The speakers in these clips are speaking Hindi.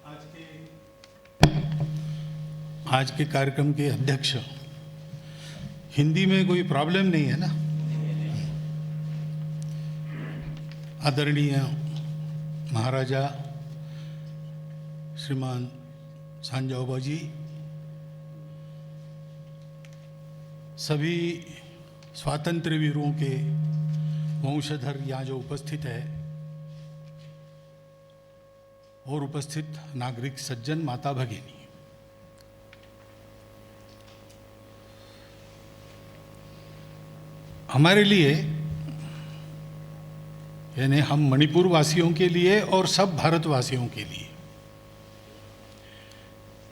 आज के कार्यक्रम के अध्यक्ष, हिंदी में कोई प्रॉब्लम नहीं है ना? आदरणीय महाराजा श्रीमान सांजाओबा जी, सभी स्वातंत्र्य वीरों के वंशधर यहाँ जो उपस्थित है और उपस्थित नागरिक सज्जन, माता भगिनी, हमारे लिए यानी हम मणिपुर वासियों के लिए और सब भारतवासियों के लिए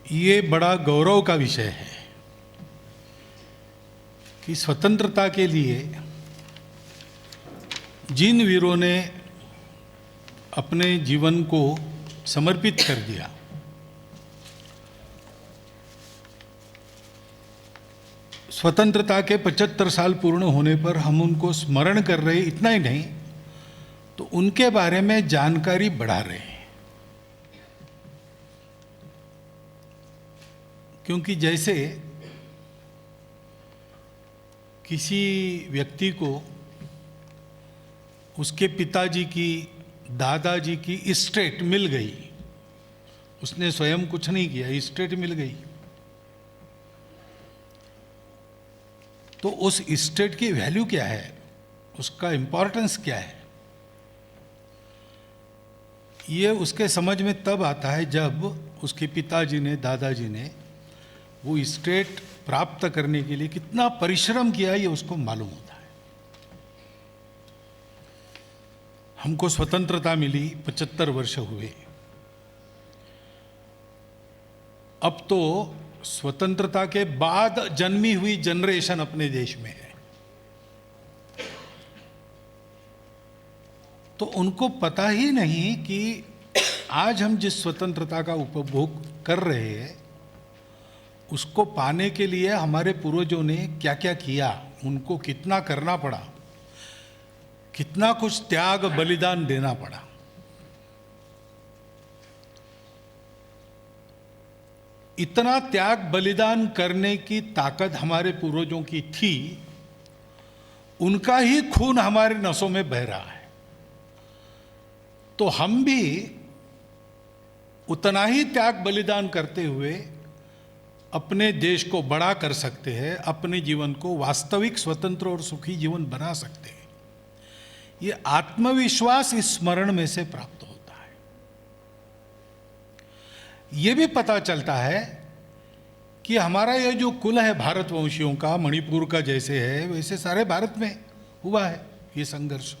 ये बड़ा गौरव का विषय है कि स्वतंत्रता के लिए जिन वीरों ने अपने जीवन को समर्पित कर दिया, स्वतंत्रता के 75 साल पूर्ण होने पर हम उनको स्मरण कर रहे, इतना ही नहीं तो उनके बारे में जानकारी बढ़ा रहे हैं। क्योंकि जैसे किसी व्यक्ति को उसके पिताजी की, दादाजी की इस्टेट मिल गई, उसने स्वयं कुछ नहीं किया, इस्टेट मिल गई, तो उस इस्टेट की वैल्यू क्या है, उसका इंपॉर्टेंस क्या है, ये उसके समझ में तब आता है जब उसके पिताजी ने, दादाजी ने वो इस्टेट प्राप्त करने के लिए कितना परिश्रम किया, ये उसको मालूम होता है। हमको स्वतंत्रता मिली, 75 वर्ष हुए। अब तो स्वतंत्रता के बाद जन्मी हुई जनरेशन अपने देश में है, तो उनको पता ही नहीं कि आज हम जिस स्वतंत्रता का उपभोग कर रहे हैं उसको पाने के लिए हमारे पूर्वजों ने क्या क्या किया, उनको कितना करना पड़ा, कितना कुछ त्याग बलिदान देना पड़ा। इतना त्याग बलिदान करने की ताकत हमारे पूर्वजों की थी, उनका ही खून हमारे नसों में बह रहा है, तो हम भी उतना ही त्याग बलिदान करते हुए अपने देश को बड़ा कर सकते हैं, अपने जीवन को वास्तविक स्वतंत्र और सुखी जीवन बना सकते हैं। ये आत्मविश्वास इस स्मरण में से प्राप्त होता है। ये भी पता चलता है कि हमारा ये जो कुल है भारतवंशियों का, मणिपुर का जैसे है वैसे सारे भारत में हुआ है ये संघर्ष।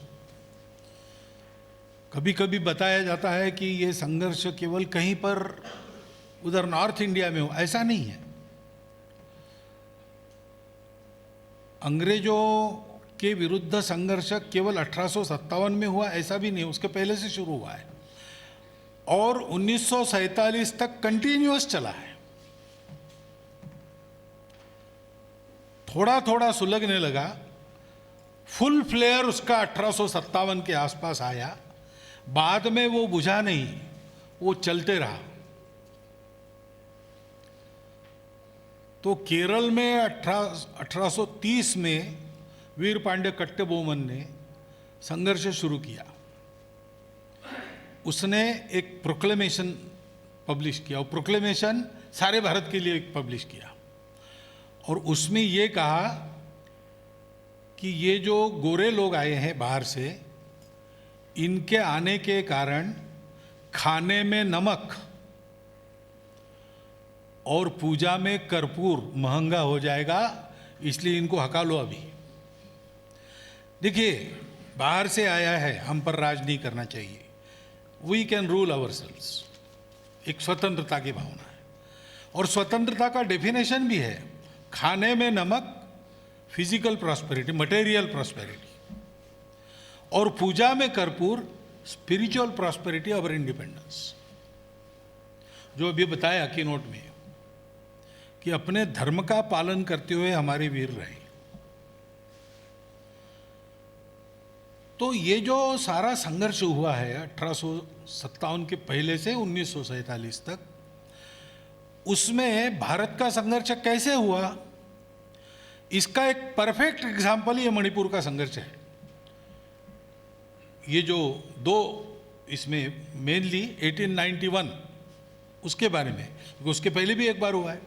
कभी कभी बताया जाता है कि ये संघर्ष केवल कहीं पर उधर नॉर्थ इंडिया में हो, ऐसा नहीं है। अंग्रेजों के विरुद्ध संघर्ष केवल 1857 में हुआ ऐसा भी नहीं, उसके पहले से शुरू हुआ है और 1947 तक कंटिन्यूअस चला है। थोड़ा थोड़ा सुलगने लगा, फुल फ्लेयर उसका 1857 के आसपास आया, बाद में वो बुझा नहीं, वो चलते रहा। तो केरल में 1830 में वीर पांड्य कट्टबोमन ने संघर्ष शुरू किया। उसने एक प्रोक्लेमेशन पब्लिश किया, और प्रोक्लेमेशन सारे भारत के लिए पब्लिश किया, और उसमें ये कहा कि ये जो गोरे लोग आए हैं बाहर से, इनके आने के कारण खाने में नमक और पूजा में कर्पूर महंगा हो जाएगा, इसलिए इनको हका लो अभी। देखिए, बाहर से आया है, हम पर राज नहीं करना चाहिए, वी कैन रूल आवरसेल्व्स, एक स्वतंत्रता की भावना है। और स्वतंत्रता का डेफिनेशन भी है, खाने में नमक, फिजिकल प्रॉस्पेरिटी, मटेरियल प्रॉस्पेरिटी, और पूजा में कर्पूर, स्पिरिचुअल प्रॉस्पेरिटी और इंडिपेंडेंस। जो अभी बताया कि नोट में कि अपने धर्म का पालन करते हुए हमारे वीर रहे, तो ये जो सारा संघर्ष हुआ है 1857 के पहले से 1947 तक, उसमें भारत का संघर्ष कैसे हुआ, इसका एक परफेक्ट एग्जाम्पल ये मणिपुर का संघर्ष है। ये जो दो इसमें मेनली 1891 उसके बारे में, क्योंकि उसके पहले भी एक बार हुआ है,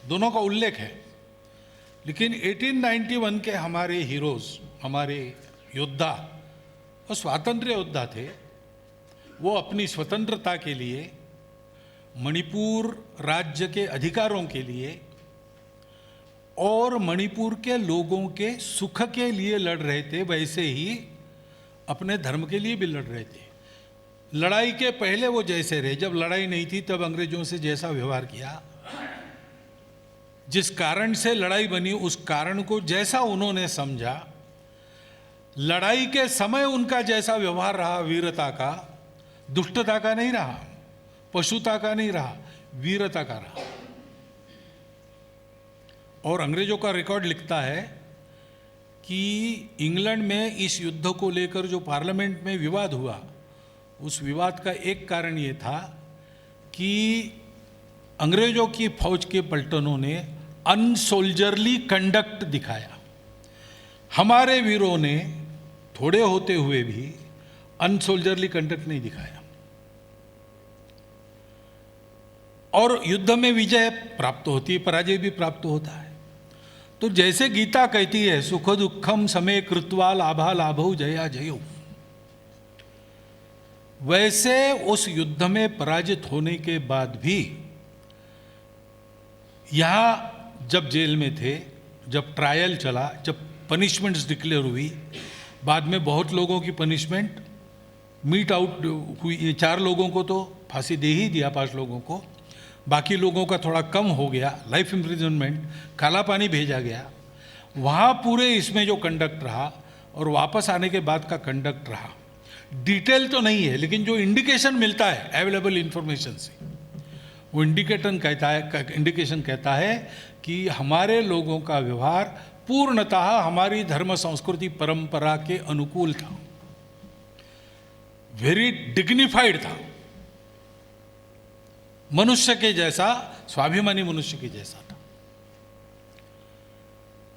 दोनों का उल्लेख है। लेकिन 1891 के हमारे हीरोज, हमारे योद्धा, वो स्वातंत्र्य योद्धा थे। वो अपनी स्वतंत्रता के लिए, मणिपुर राज्य के अधिकारों के लिए और मणिपुर के लोगों के सुख के लिए लड़ रहे थे, वैसे ही अपने धर्म के लिए भी लड़ रहे थे। लड़ाई के पहले वो जैसे रहे, जब लड़ाई नहीं थी तब अंग्रेजों से जैसा व्यवहार किया, जिस कारण से लड़ाई बनी उस कारण को जैसा उन्होंने समझा, लड़ाई के समय उनका जैसा व्यवहार रहा, वीरता का, दुष्टता का नहीं रहा, पशुता का नहीं रहा, वीरता का रहा। और अंग्रेजों का रिकॉर्ड लिखता है कि इंग्लैंड में इस युद्ध को लेकर जो पार्लियामेंट में विवाद हुआ, उस विवाद का एक कारण ये था कि अंग्रेजों की फौज के पलटनों ने अनसोल्जरली कंडक्ट दिखाया। हमारे वीरों ने थोड़े होते हुए भी अनसोल्जरली कंडक्ट नहीं दिखाया और युद्ध में विजय प्राप्त होती है, पराजय भी प्राप्त होता है। तो जैसे गीता कहती है, सुख दुखम समय कृत्वा लाभा लाभौ जया जयो, वैसे उस युद्ध में पराजित होने के बाद भी यहां जब जेल में थे, जब ट्रायल चला, जब पनिशमेंट्स डिक्लेयर हुई, बाद में बहुत लोगों की पनिशमेंट मीट आउट हुई। 4 लोगों को तो फांसी दे ही दिया, 5 लोगों को, बाकी लोगों का थोड़ा कम हो गया, लाइफ इम्प्रिजनमेंट, काला पानी भेजा गया। वहाँ पूरे इसमें जो कंडक्ट रहा और वापस आने के बाद का कंडक्ट रहा, डिटेल तो नहीं है लेकिन जो इंडिकेशन मिलता है अवेलेबल इंफॉर्मेशन से, वो इंडिकेशन कहता है कि हमारे लोगों का व्यवहार पूर्णतः हमारी धर्म संस्कृति परंपरा के अनुकूल था, वेरी डिग्निफाइड था, मनुष्य के जैसा, स्वाभिमानी मनुष्य के जैसा था।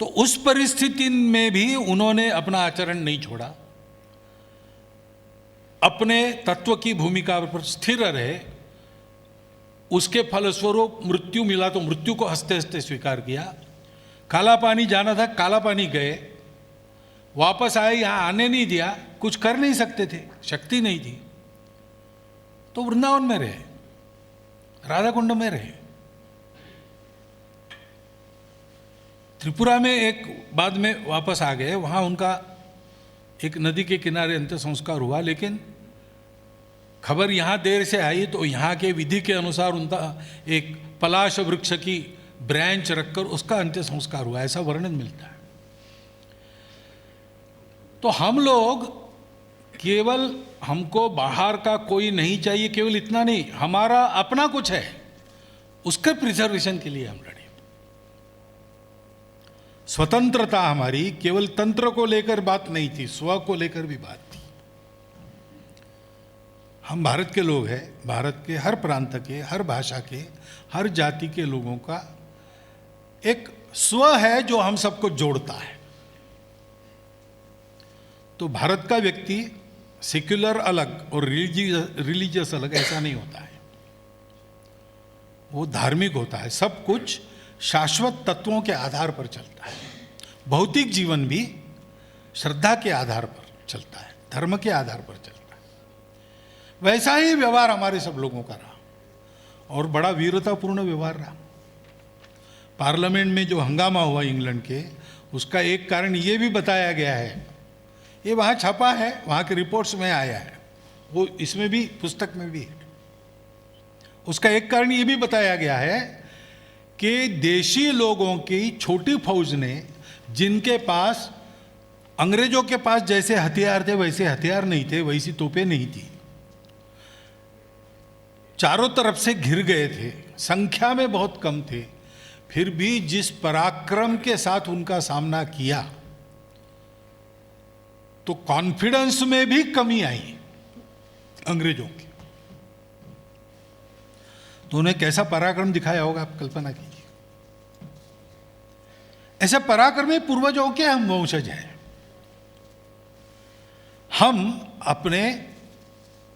तो उस परिस्थिति में भी उन्होंने अपना आचरण नहीं छोड़ा, अपने तत्व की भूमिका पर स्थिर रहे। उसके फलस्वरूप मृत्यु मिला तो मृत्यु को हंसते हंसते स्वीकार किया। काला पानी जाना था, काला पानी गए, वापस आए, यहां आने नहीं दिया, कुछ कर नहीं सकते थे, शक्ति नहीं थी, तो वृंदावन में रहे, राधा कुंड में रहे। त्रिपुरा में एक बाद में वापस आ गए, वहां उनका एक नदी के किनारे अंत्य संस्कार हुआ, लेकिन खबर यहां देर से आई तो यहां के विधि के अनुसार उनका एक पलाश वृक्ष की ब्रांच रखकर उसका अंत्य संस्कार हुआ, ऐसा वर्णन मिलता है। तो हम लोग केवल, हमको बाहर का कोई नहीं चाहिए, केवल इतना नहीं, हमारा अपना कुछ है, उसके प्रिजर्वेशन के लिए हम लड़े। स्वतंत्रता हमारी केवल तंत्र को लेकर बात नहीं थी, स्व को लेकर भी बात थी। हम भारत के लोग हैं, भारत के हर प्रांत के, हर भाषा के, हर जाति के लोगों का एक स्व है जो हम सबको जोड़ता है। तो भारत का व्यक्ति सेक्युलर अलग और रिलीजियस अलग ऐसा नहीं होता है, वो धार्मिक होता है। सब कुछ शाश्वत तत्वों के आधार पर चलता है। भौतिक जीवन भी श्रद्धा के आधार पर चलता है, धर्म के आधार पर चलता है। वैसा ही व्यवहार हमारे सब लोगों का रहा और बड़ा वीरतापूर्ण व्यवहार रहा। पार्लियामेंट में जो हंगामा हुआ इंग्लैंड के, उसका एक कारण ये भी बताया गया है, ये वहाँ छपा है, वहाँ के रिपोर्ट्स में आया है, वो इसमें भी, पुस्तक में भी है। उसका एक कारण ये भी बताया गया है कि देशी लोगों की छोटी फौज ने, जिनके पास, अंग्रेजों के पास जैसे हथियार थे वैसे हथियार नहीं थे, वैसी तोपें नहीं थी, चारों तरफ से घिर गए थे, संख्या में बहुत कम थे, फिर भी जिस पराक्रम के साथ उनका सामना किया, तो कॉन्फिडेंस में भी कमी आई अंग्रेजों की। तो उन्हें कैसा पराक्रम दिखाया होगा, आप कल्पना कीजिए। ऐसे पराक्रमी पूर्वजों के हम वंशज हैं। हम अपने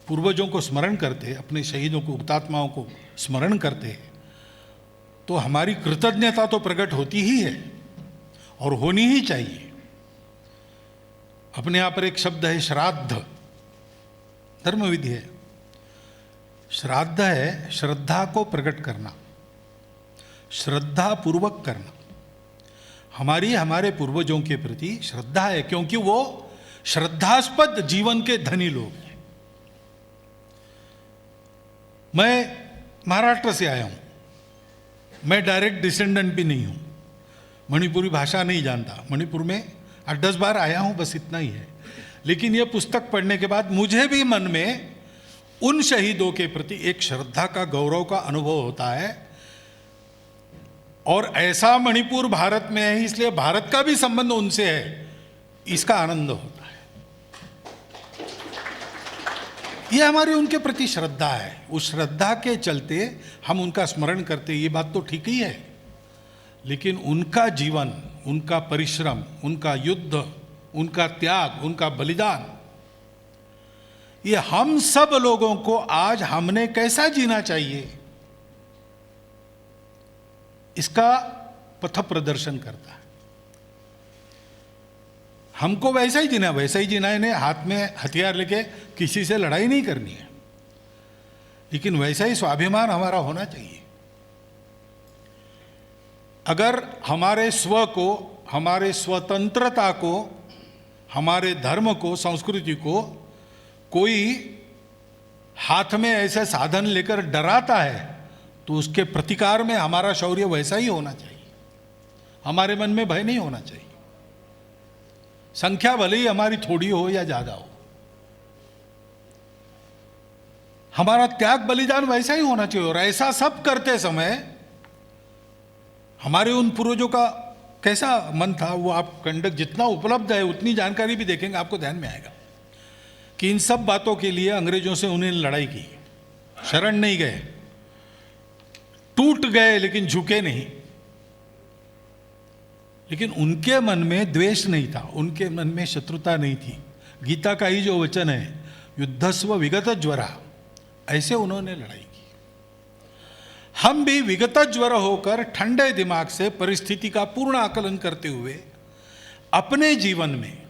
पूर्वजों को स्मरण करते, अपने शहीदों को, हुतात्माओं को स्मरण करते, तो हमारी कृतज्ञता तो प्रकट होती ही है और होनी ही चाहिए। अपने यहाँ पर एक शब्द है श्राद्ध, धर्मविधि है। श्राद्ध है श्रद्धा को प्रकट करना, श्रद्धा पूर्वक करना। हमारे पूर्वजों के प्रति श्रद्धा है, क्योंकि वो श्रद्धास्पद जीवन के धनी लोग हैं। मैं महाराष्ट्र से आया हूं, मैं डायरेक्ट डिसेंडेंट भी नहीं हूं, मणिपुरी भाषा नहीं जानता, मणिपुर में 8-10 बार आया हूं, बस इतना ही है। लेकिन यह पुस्तक पढ़ने के बाद मुझे भी मन में उन शहीदों के प्रति एक श्रद्धा का, गौरव का अनुभव होता है। और ऐसा मणिपुर भारत में है, इसलिए भारत का भी संबंध उनसे है, इसका आनंद होता है। ये हमारी उनके प्रति श्रद्धा है। उस श्रद्धा के चलते हम उनका स्मरण करते, ये बात तो ठीक ही है। लेकिन उनका जीवन, उनका परिश्रम, उनका युद्ध, उनका त्याग, उनका बलिदान, ये हम सब लोगों को आज हमने कैसा जीना चाहिए, इसका पथ प्रदर्शन करता है। हमको वैसा ही जीना है, इन्हें हाथ में हथियार लेके किसी से लड़ाई नहीं करनी है, लेकिन वैसा ही स्वाभिमान हमारा होना चाहिए। अगर हमारे स्व को, हमारे स्वतंत्रता को, हमारे धर्म को, संस्कृति को कोई हाथ में ऐसे साधन लेकर डराता है, तो उसके प्रतिकार में हमारा शौर्य वैसा ही होना चाहिए। हमारे मन में भय नहीं होना चाहिए। संख्या भले ही हमारी थोड़ी हो या ज्यादा हो, हमारा त्याग बलिदान वैसा ही होना चाहिए। और ऐसा सब करते समय हमारे उन पूर्वजों का कैसा मन था, वो आप कंडक जितना उपलब्ध है उतनी जानकारी भी देखेंगे, आपको ध्यान में आएगा कि इन सब बातों के लिए अंग्रेजों से उन्हें लड़ाई की, शरण नहीं गए, टूट गए लेकिन झुके नहीं। लेकिन उनके मन में द्वेष नहीं था, उनके मन में शत्रुता नहीं थी। गीता का ही जो वचन है, युद्धस्व विगत ज्वरा, ऐसे उन्होंने लड़ाई की। हम भी विगत ज्वर होकर ठंडे दिमाग से परिस्थिति का पूर्ण आकलन करते हुए अपने जीवन में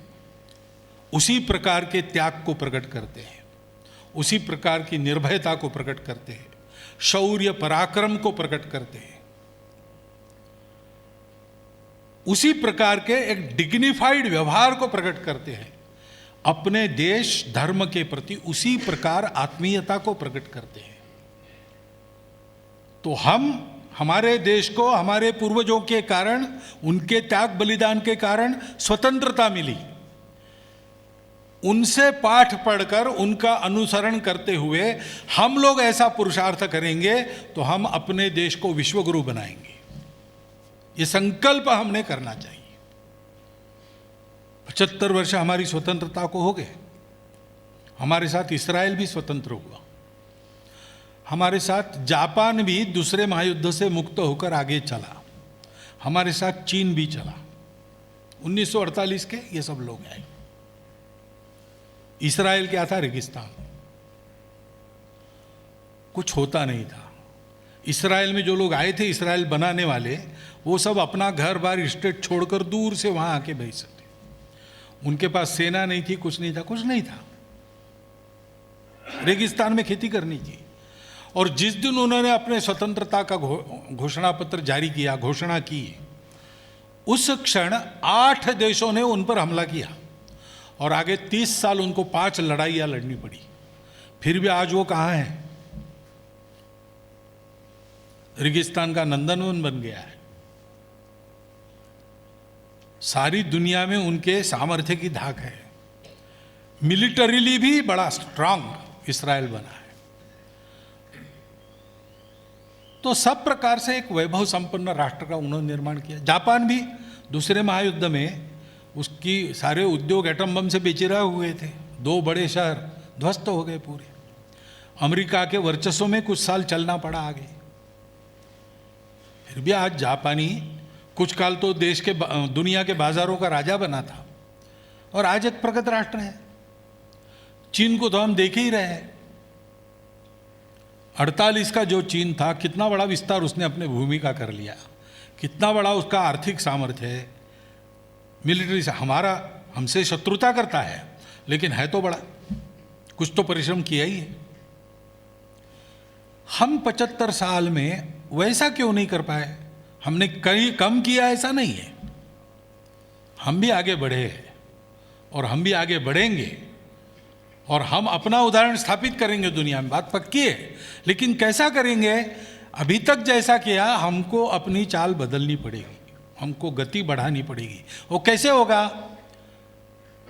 उसी प्रकार के त्याग को प्रकट करते हैं, उसी प्रकार की निर्भयता को प्रकट करते हैं, शौर्य पराक्रम को प्रकट करते हैं, उसी प्रकार के एक डिग्निफाइड व्यवहार को प्रकट करते हैं, अपने देश धर्म के प्रति उसी प्रकार आत्मीयता को प्रकट करते हैं। तो हम, हमारे देश को हमारे पूर्वजों के कारण, उनके त्याग बलिदान के कारण स्वतंत्रता मिली। उनसे पाठ पढ़कर, उनका अनुसरण करते हुए हम लोग ऐसा पुरुषार्थ करेंगे तो हम अपने देश को विश्वगुरु बनाएंगे। ये संकल्प हमने करना चाहिए। 75 वर्ष हमारी स्वतंत्रता को हो गए। हमारे साथ इस्राएल भी स्वतंत्र हुआ, हमारे साथ जापान भी दूसरे महायुद्ध से मुक्त होकर आगे चला, हमारे साथ चीन भी चला। 1948 के ये सब लोग आए। इस्राएल क्या था? रेगिस्तान, कुछ होता नहीं था। इस्राएल में जो लोग आए थे, इस्राएल बनाने वाले, वो सब अपना घर बार स्टेट छोड़कर दूर से वहां आके बैठ सकते। उनके पास सेना नहीं थी, कुछ नहीं था, कुछ नहीं था। रेगिस्तान में खेती करनी थी। और जिस दिन उन्होंने अपने स्वतंत्रता का घोषणा पत्र जारी किया, घोषणा की, उस क्षण 8 देशों ने उन पर हमला किया और आगे 30 साल उनको 5 लड़ाइयां लड़नी पड़ी। फिर भी आज वो कहां है? रेगिस्तान का नंदनवन बन गया है। सारी दुनिया में उनके सामर्थ्य की धाक है। मिलिटरीली भी बड़ा स्ट्रांग इस्राएल बना है। तो सब प्रकार से एक वैभव संपन्न राष्ट्र का उन्होंने निर्माण किया। जापान भी दूसरे महायुद्ध में उसकी सारे उद्योग एटम बम से बेचिरा हुए थे, 2 बड़े शहर ध्वस्त हो गए पूरे। अमेरिका के वर्चस्व में कुछ साल चलना पड़ा आगे। फिर भी आज जापानी कुछ काल तो देश के दुनिया के बाजारों का राजा बना था और आज एक प्रगत राष्ट्र है। चीन को तो हम देख ही रहे हैं। 48 का जो चीन था, कितना बड़ा विस्तार उसने अपने भूमि का कर लिया, कितना बड़ा उसका आर्थिक सामर्थ्य है। मिलिट्री से हमसे शत्रुता करता है, लेकिन है तो बड़ा, कुछ तो परिश्रम किया ही है। हम 75 साल में वैसा क्यों नहीं कर पाए? हमने कहीं कम किया ऐसा नहीं है, हम भी आगे बढ़े हैं और हम भी आगे बढ़ेंगे और हम अपना उदाहरण स्थापित करेंगे दुनिया में, बात पक्की है। लेकिन कैसा करेंगे? अभी तक जैसा किया, हमको अपनी चाल बदलनी पड़ेगी, हमको गति बढ़ानी पड़ेगी। वो कैसे होगा?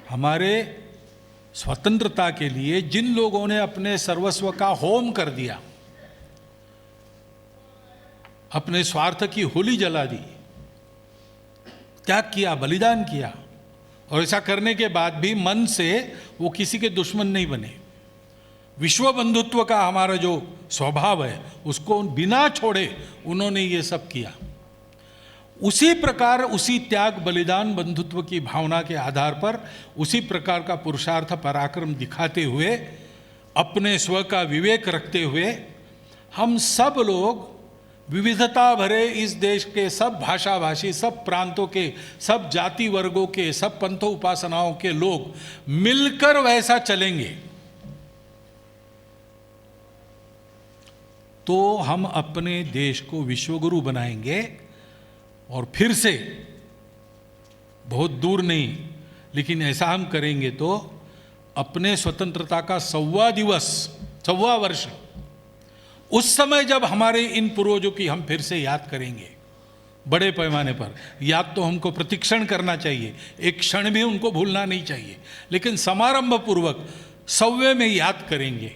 हमारे स्वतंत्रता के लिए जिन लोगों ने अपने सर्वस्व का होम कर दिया, अपने स्वार्थ की होली जला दी, त्याग किया, बलिदान किया, और ऐसा करने के बाद भी मन से वो किसी के दुश्मन नहीं बने, विश्व बंधुत्व का हमारा जो स्वभाव है उसको बिना छोड़े उन्होंने ये सब किया। उसी प्रकार, उसी त्याग, बलिदान, बंधुत्व की भावना के आधार पर उसी प्रकार का पुरुषार्थ, पराक्रम दिखाते हुए, अपने स्व का विवेक रखते हुए, हम सब लोग विविधता भरे इस देश के सब भाषा भाषी, सब प्रांतों के, सब जाति वर्गों के, सब पंथों उपासनाओं के लोग मिलकर वैसा चलेंगे तो हम अपने देश को विश्वगुरु बनाएंगे। और फिर से, बहुत दूर नहीं, लेकिन ऐसा हम करेंगे तो अपने स्वतंत्रता का 125 वर्ष, उस समय जब हमारे इन पूर्वजों की हम फिर से याद करेंगे बड़े पैमाने पर, याद तो हमको प्रतिक्षण करना चाहिए, एक क्षण भी उनको भूलना नहीं चाहिए, लेकिन समारंभ पूर्वक 100वें में याद करेंगे,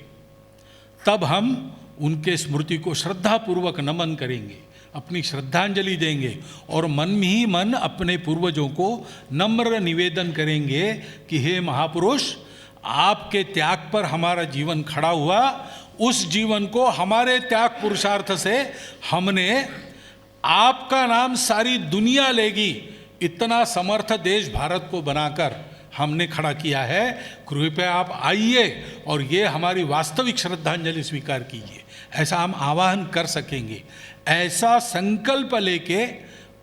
तब हम उनके स्मृति को श्रद्धापूर्वक नमन करेंगे, अपनी श्रद्धांजलि देंगे और मन में ही मन अपने पूर्वजों को नम्र निवेदन करेंगे कि हे महापुरुष, आपके त्याग पर हमारा जीवन खड़ा हुआ, उस जीवन को हमारे त्याग पुरुषार्थ से हमने आपका नाम सारी दुनिया लेगी, इतना समर्थ देश भारत को बनाकर हमने खड़ा किया है। कृपया आप आइए और ये हमारी वास्तविक श्रद्धांजलि स्वीकार कीजिए। ऐसा हम आह्वान कर सकेंगे। ऐसा संकल्प लेके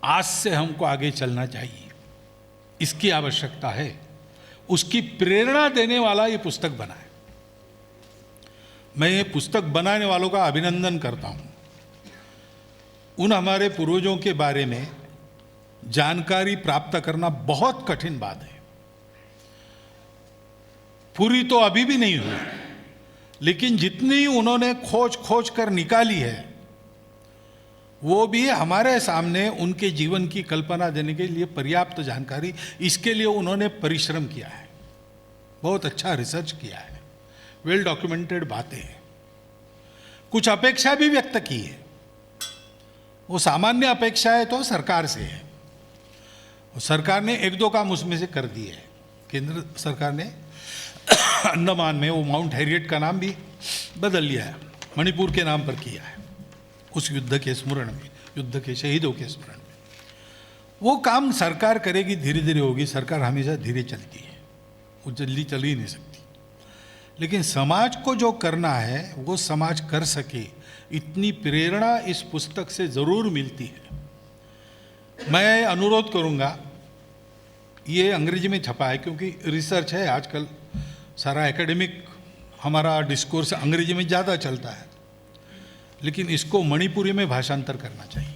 आज से हमको आगे चलना चाहिए, इसकी आवश्यकता है। उसकी प्रेरणा देने वाला ये पुस्तक बना है। मैं ये पुस्तक बनाने वालों का अभिनंदन करता हूँ। उन हमारे पूर्वजों के बारे में जानकारी प्राप्त करना बहुत कठिन बात है, पूरी तो अभी भी नहीं हुई, लेकिन जितनी उन्होंने खोज कर निकाली है वो भी हमारे सामने उनके जीवन की कल्पना देने के लिए पर्याप्त जानकारी, इसके लिए उन्होंने परिश्रम किया है, बहुत अच्छा रिसर्च किया है, वेल डॉक्यूमेंटेड बातें हैं। कुछ अपेक्षा भी व्यक्त की है, वो सामान्य अपेक्षाएं तो सरकार से है, सरकार ने 1-2 काम उसमें से कर दिए है। केंद्र सरकार ने अंडमान में वो माउंट हैरियट का नाम भी बदल लिया है, मणिपुर के नाम पर किया है, उस युद्ध के स्मरण में, युद्ध के शहीदों के स्मरण में। वो काम सरकार करेगी, धीरे धीरे होगी। सरकार हमेशा धीरे चलती है, वो जल्दी चल ही नहीं सकती। लेकिन समाज को जो करना है वो समाज कर सके, इतनी प्रेरणा इस पुस्तक से ज़रूर मिलती है। मैं अनुरोध करूँगा, ये अंग्रेजी में छपा है क्योंकि रिसर्च है, आजकल सारा एकेडमिक हमारा डिस्कोर्स अंग्रेजी में ज़्यादा चलता है, लेकिन इसको मणिपुरी में भाषांतर करना चाहिए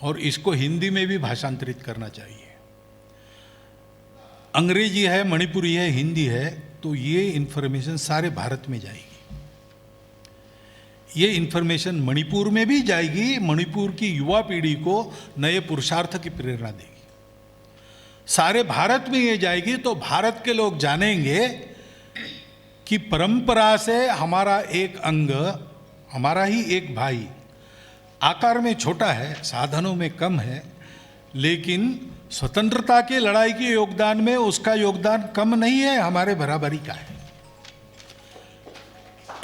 और इसको हिंदी में भी भाषांतरित करना चाहिए। अंग्रेजी है, मणिपुरी है, हिंदी है, तो ये इन्फॉर्मेशन सारे भारत में जाएगी। ये इन्फॉर्मेशन मणिपुर में भी जाएगी, मणिपुर की युवा पीढ़ी को नए पुरुषार्थ की प्रेरणा देगी। सारे भारत में ये जाएगी तो भारत के लोग जानेंगे कि परंपरा से हमारा एक अंग, हमारा ही एक भाई, आकार में छोटा है, साधनों में कम है, लेकिन स्वतंत्रता की लड़ाई के योगदान में उसका योगदान कम नहीं है, हमारे बराबरी का है।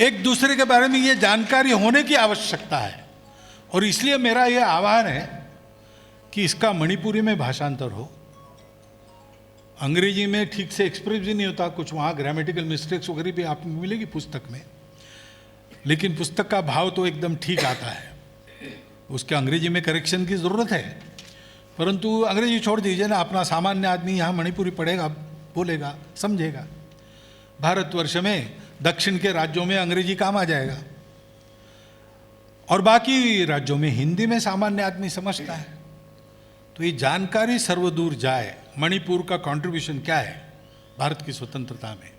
एक दूसरे के बारे में ये जानकारी होने की आवश्यकता है, और इसलिए मेरा ये आह्वान है कि इसका मणिपुरी में भाषांतर हो। अंग्रेजी में ठीक से एक्सप्रेस भी नहीं होता, कुछ वहाँ ग्रामेटिकल मिस्टेक्स वगैरह भी आपको मिलेगी पुस्तक में, लेकिन पुस्तक का भाव तो एकदम ठीक आता है। उसके अंग्रेजी में करेक्शन की ज़रूरत है, परंतु अंग्रेजी छोड़ दीजिए ना, अपना सामान्य आदमी यहाँ मणिपुरी पढ़ेगा, बोलेगा, समझेगा। भारतवर्ष में दक्षिण के राज्यों में अंग्रेजी काम आ जाएगा, और बाकी राज्यों में हिंदी में सामान्य आदमी समझता है। तो ये जानकारी सर्वदूर जाए, मणिपुर का कंट्रीब्यूशन क्या है भारत की स्वतंत्रता में,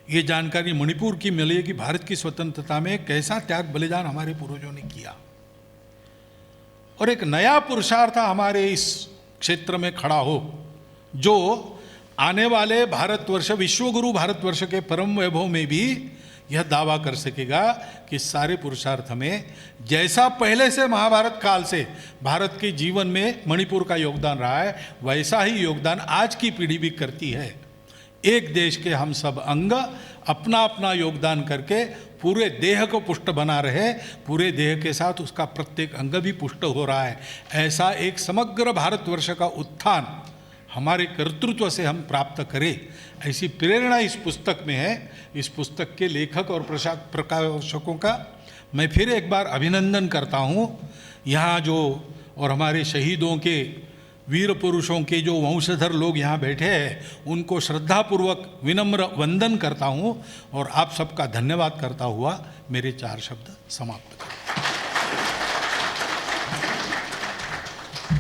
ये जानकारी मणिपुर की मिले कि भारत की स्वतंत्रता में कैसा त्याग बलिदान हमारे पूर्वजों ने किया, और एक नया पुरुषार्थ हमारे इस क्षेत्र में खड़ा हो, जो आने वाले भारतवर्ष, विश्वगुरु भारतवर्ष के परम वैभव में भी यह दावा कर सकेगा कि सारे पुरुषार्थ में जैसा पहले से महाभारत काल से भारत के जीवन में मणिपुर का योगदान रहा है, वैसा ही योगदान आज की पीढ़ी भी करती है। एक देश के हम सब अंग अपना अपना योगदान करके पूरे देह को पुष्ट बना रहे, पूरे देह के साथ उसका प्रत्येक अंग भी पुष्ट हो रहा है। ऐसा एक समग्र भारतवर्ष का उत्थान हमारे कर्तृत्व से हम प्राप्त करें, ऐसी प्रेरणा इस पुस्तक में है। इस पुस्तक के लेखक और प्रकाशकों का मैं फिर एक बार अभिनंदन करता हूँ। यहाँ जो और हमारे शहीदों के, वीर पुरुषों के जो वंशधर लोग यहाँ बैठे हैं, उनको श्रद्धापूर्वक विनम्र वंदन करता हूँ, और आप सबका धन्यवाद करता हुआ मेरे 4 शब्द समाप्त करता हूँ।